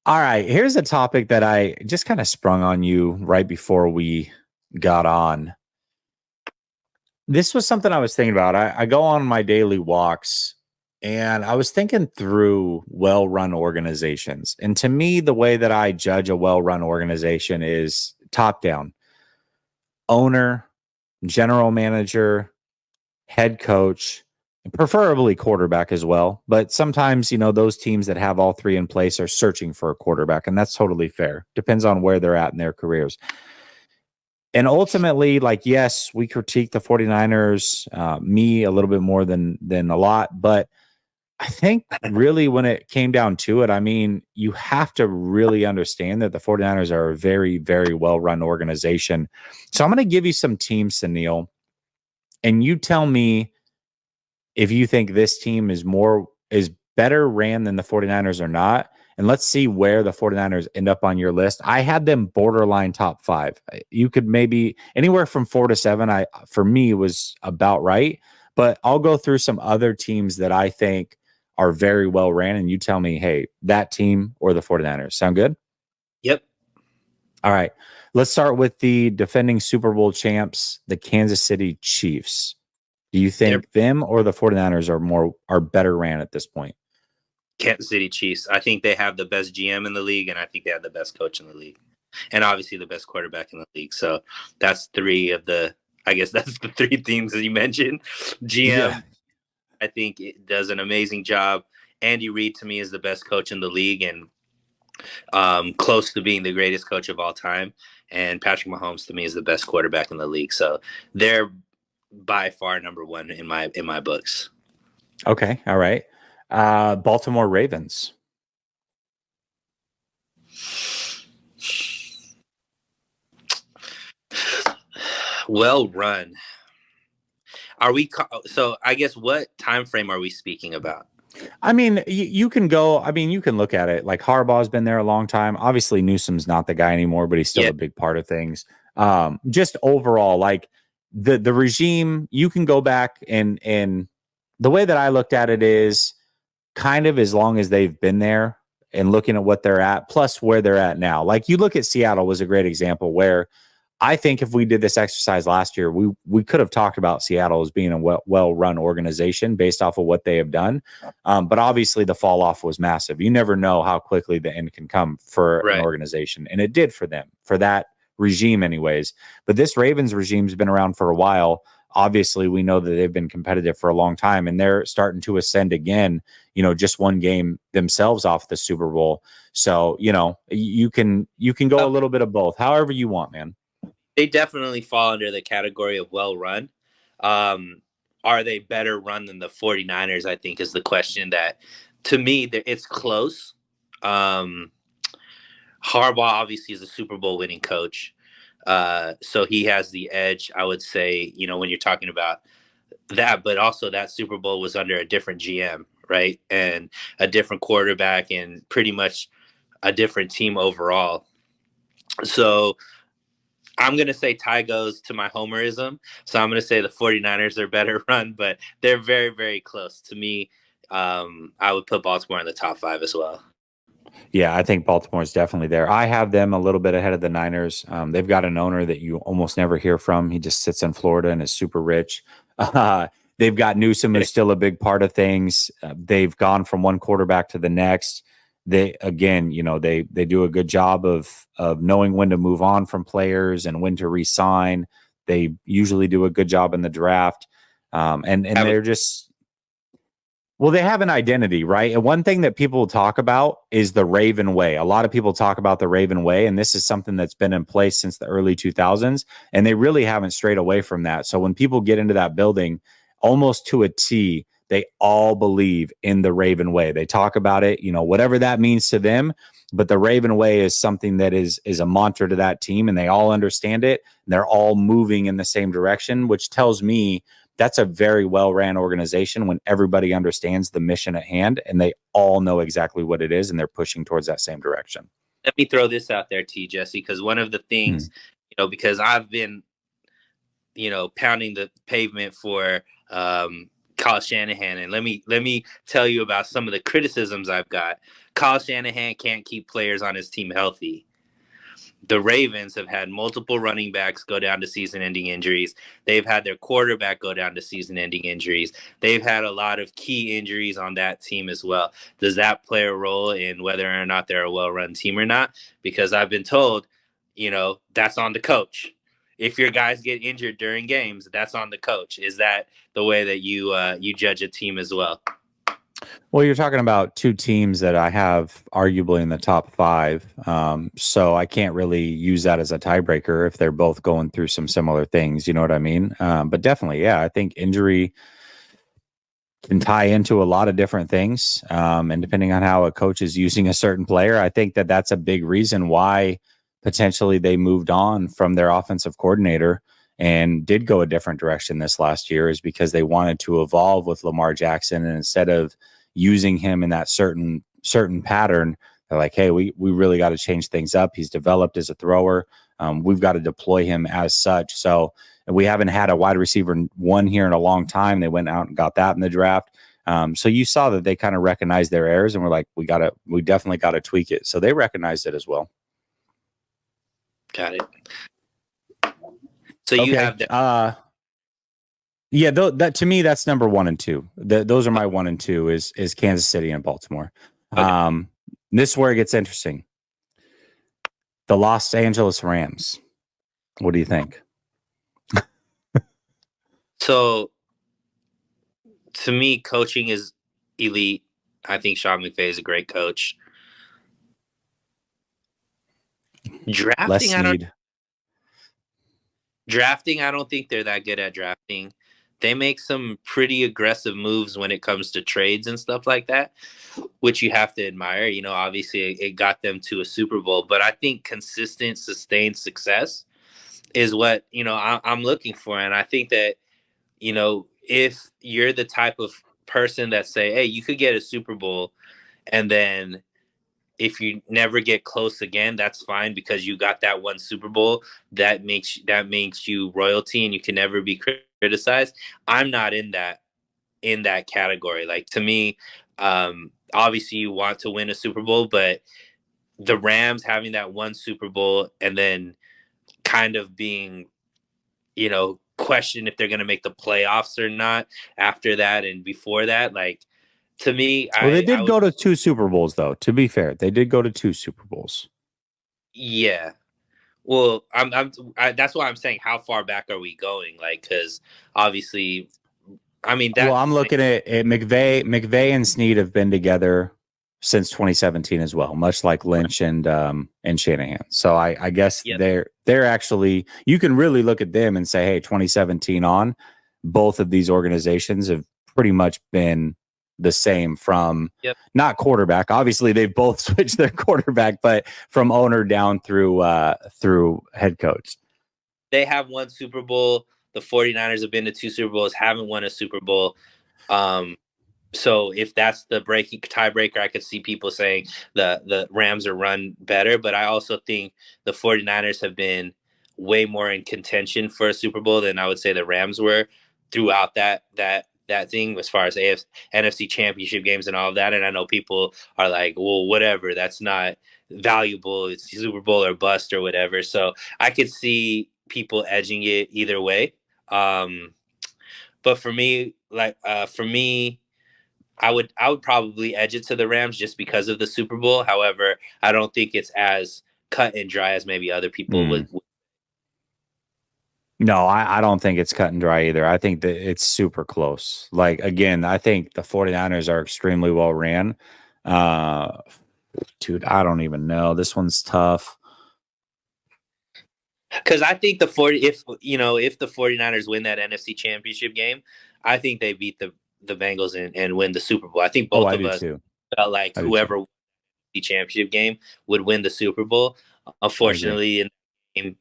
All right, here's a topic that I just kind of sprung on you right before we got on. This was something I was thinking about. I go on my daily walks and I was thinking through well run organizations. And to me, the way that I judge a well run organization is top down owner, general manager, head coach, and preferably quarterback as well. But sometimes, those teams that have all three in place are searching for a quarterback, and that's totally fair. Depends on where they're at in their careers. And ultimately, like, yes, we critique the 49ers, me a little bit more than a lot, but I think really when it came down to it, I mean, you have to really understand that the 49ers are a very, very well-run organization. So I'm going to give you some teams, Sunil, and you tell me if you think this team is better ran than the 49ers or not. And let's see where the 49ers end up on your list. I had them borderline top 5. You could maybe anywhere from 4 to 7. For me was about right, but I'll go through some other teams that I think are very well ran and you tell me, hey, that team or the 49ers. Sound good? Yep. All right. Let's start with the defending Super Bowl champs, the Kansas City Chiefs. Do you think them or the 49ers are better ran at this point? Kansas City Chiefs. I think they have the best GM in the league, and I think they have the best coach in the league, and obviously the best quarterback in the league. So that's that's the three things that you mentioned. GM, I think it does an amazing job. Andy Reid to me is the best coach in the league and close to being the greatest coach of all time. And Patrick Mahomes to me is the best quarterback in the league. So they're by far number one in my books. Okay. All right. Baltimore Ravens. Well run. So I guess what time frame are we speaking about? I mean, you can go. I mean, you can look at it like Harbaugh's been there a long time. Obviously, Newsom's not the guy anymore, but he's still a big part of things. Just overall, like the regime, you can go back and the way that I looked at it is kind of as long as they've been there and looking at what they're at, plus where they're at now. Like you look at Seattle was a great example where I think if we did this exercise last year, we could have talked about Seattle as being a well-run organization based off of what they have done. But obviously the fall off was massive. You never know how quickly the end can come for an organization. And it did for them, for that regime anyways. But this Ravens regime has been around for a while. Obviously, we know that they've been competitive for a long time and they're starting to ascend again, just one game themselves off the Super Bowl. So, you can go a little bit of both, however you want, man. They definitely fall under the category of well run. Are they better run than the 49ers, I think is the question that, to me, it's close. Harbaugh obviously is a Super Bowl winning coach. So he has the edge, I would say, when you're talking about that, but also that Super Bowl was under a different GM, right? And a different quarterback and pretty much a different team overall. So I'm going to say tie goes to my homerism. So I'm going to say the 49ers are better run, but they're very, very close. To me, I would put Baltimore in the top 5 as well. Yeah, I think Baltimore is definitely there. I have them a little bit ahead of the Niners. They've got an owner that you almost never hear from. He just sits in Florida and is super rich. They've got Newsom is still a big part of things. They've gone from one quarterback to the next. They again, they do a good job of knowing when to move on from players and when to re-sign. They usually do a good job in the draft, and they're just. Well, they have an identity, right? And one thing that people talk about is the Raven way. A lot of people talk about the Raven way, and this is something that's been in place since the early 2000s, and they really haven't strayed away from that. So when people get into that building, almost to a T, they all believe in the Raven way. They talk about it, whatever that means to them, but the Raven way is something that is a mantra to that team, and they all understand it. And they're all moving in the same direction, which tells me that's a very well-ran organization when everybody understands the mission at hand and they all know exactly what it is and they're pushing towards that same direction. Let me throw this out there to you, Jesse, because one of the things, because I've been, pounding the pavement for Kyle Shanahan, and let me tell you about some of the criticisms I've got. Kyle Shanahan can't keep players on his team healthy. The Ravens have had multiple running backs go down to season-ending injuries. They've had their quarterback go down to season-ending injuries. They've had a lot of key injuries on that team as well. Does that play a role in whether or not they're a well-run team or not? Because I've been told, that's on the coach. If your guys get injured during games, that's on the coach. Is that the way that you judge a team as well? Well, you're talking about two teams that I have arguably in the top five. So I can't really use that as a tiebreaker if they're both going through some similar things. You know what I mean? But definitely, yeah, I think injury can tie into a lot of different things. And depending on how a coach is using a certain player, I think that that's a big reason why potentially they moved on from their offensive coordinator and did go a different direction this last year, is because they wanted to evolve with Lamar Jackson. And instead of using him in that certain pattern, they're like, hey, we really got to change things up. He's developed as a thrower. We've got to deploy him as such. So we haven't had a wide receiver one here in a long time. They went out and got that in the draft. So you saw that they kind of recognized their errors and were like, we definitely got to tweak it. So they recognized it as well. Got it. So you have that. Yeah, that to me, that's number 1 and 2. Those are my 1 and 2 is Kansas City and Baltimore. Okay. This is where it gets interesting. The Los Angeles Rams. What do you think? So, to me, coaching is elite. I think Sean McVay is a great coach. Drafting, I don't think they're that good at drafting. They make some pretty aggressive moves when it comes to trades and stuff like that, which you have to admire. Obviously it got them to a Super Bowl, but I think consistent, sustained success is what, I'm looking for. And I think that, if you're the type of person that say, hey, you could get a Super Bowl, and then if you never get close again, that's fine, because you got that one Super Bowl that makes you royalty and you can never be criticized. I'm not in that category. Like, to me, obviously you want to win a Super Bowl, but the Rams having that one Super Bowl and then kind of being, questioned if they're going to make the playoffs or not after that and before that, like, to me, they did go to 2 Super Bowls, though. To be fair, they did go to 2 Super Bowls. Yeah. Well, that's why I'm saying, how far back are we going? Like, because obviously, I mean, I'm looking at McVay. McVay and Snead have been together since 2017 as well, much like Lynch and Shanahan. So I guess they're actually, you can really look at them and say, hey, 2017 on, both of these organizations have pretty much been the same from not quarterback. Obviously, they've both switched their quarterback, but from owner down through head coach. They have won Super Bowl. The 49ers have been to 2 Super Bowls, haven't won a Super Bowl. So if that's the tiebreaker, I could see people saying the Rams are run better. But I also think the 49ers have been way more in contention for a Super Bowl than I would say the Rams were throughout that thing, as far as NFC championship games and all of that. And I know people are like, well, whatever, that's not valuable. It's Super Bowl or bust or whatever. So I could see people edging it either way. But for me, I would probably edge it to the Rams just because of the Super Bowl. However, I don't think it's as cut and dry as maybe other people would. No, I don't think it's cut and dry either. I think that it's super close. Like, again, I think the 49ers are extremely well ran. Dude, I don't even know. This one's tough. Because I think if the 49ers win that NFC championship game, I think they beat the Bengals and win the Super Bowl. I think both of us felt like whoever won the championship game would win the Super Bowl. Unfortunately, in the game,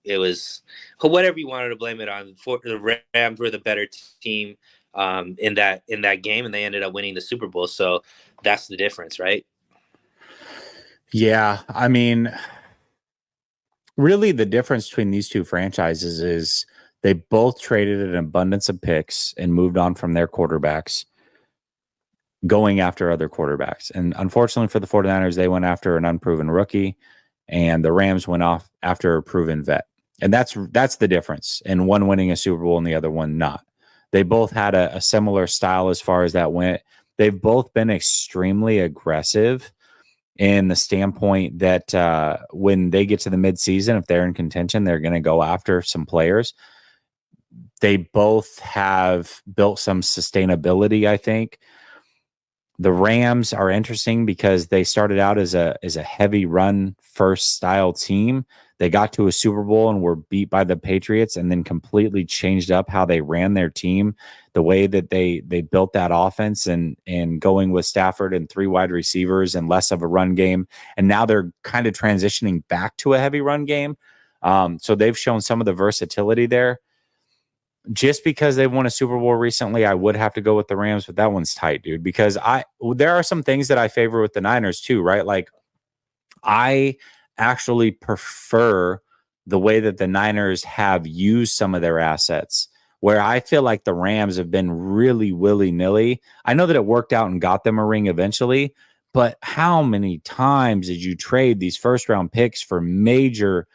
it was whatever you wanted to blame it on. The Rams were the better team in that game, and they ended up winning the Super Bowl. So that's the difference, right? Yeah, I mean, really, the difference between these two franchises is They both traded an abundance of picks and moved on from their quarterbacks, going after other quarterbacks. And unfortunately for the 49ers, they went after an unproven rookie, and the Rams went off after a proven vet. And that's the difference in one winning a Super Bowl and the other one not. They both had a similar style as far as that went. They've both been extremely aggressive in the standpoint that when they get to the midseason, if they're in contention, they're going to go after some players. They both have built some sustainability, I think. The Rams are interesting because they started out as a heavy run first style team. They got to a Super Bowl and were beat by the Patriots, and then completely changed up how they ran their team, the way that they built that offense, and going with Stafford and 3 wide receivers and less of a run game. And now they're kind of transitioning back to a heavy run game. So they've shown some of the versatility there. Just because they won a Super Bowl recently, I would have to go with the Rams, but that one's tight, dude, because there are some things that I favor with the Niners too, right? Like, I actually prefer the way that the Niners have used some of their assets, where I feel like the Rams have been really willy-nilly. I know that it worked out and got them a ring eventually, but how many times did you trade these first-round picks for major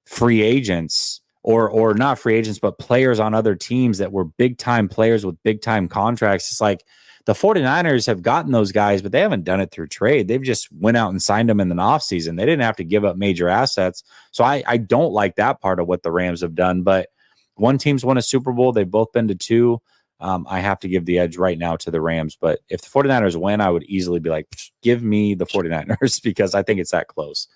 free agents, or not free agents, but players on other teams that were big-time players with big-time contracts? It's like the 49ers have gotten those guys, but they haven't done it through trade. They've just went out and signed them in the offseason. They didn't have to give up major assets. So I don't like that part of what the Rams have done. But one team's won a Super Bowl. They've both been to 2. I have to give the edge right now to the Rams. But if the 49ers win, I would easily be like, give me the 49ers because I think it's that close.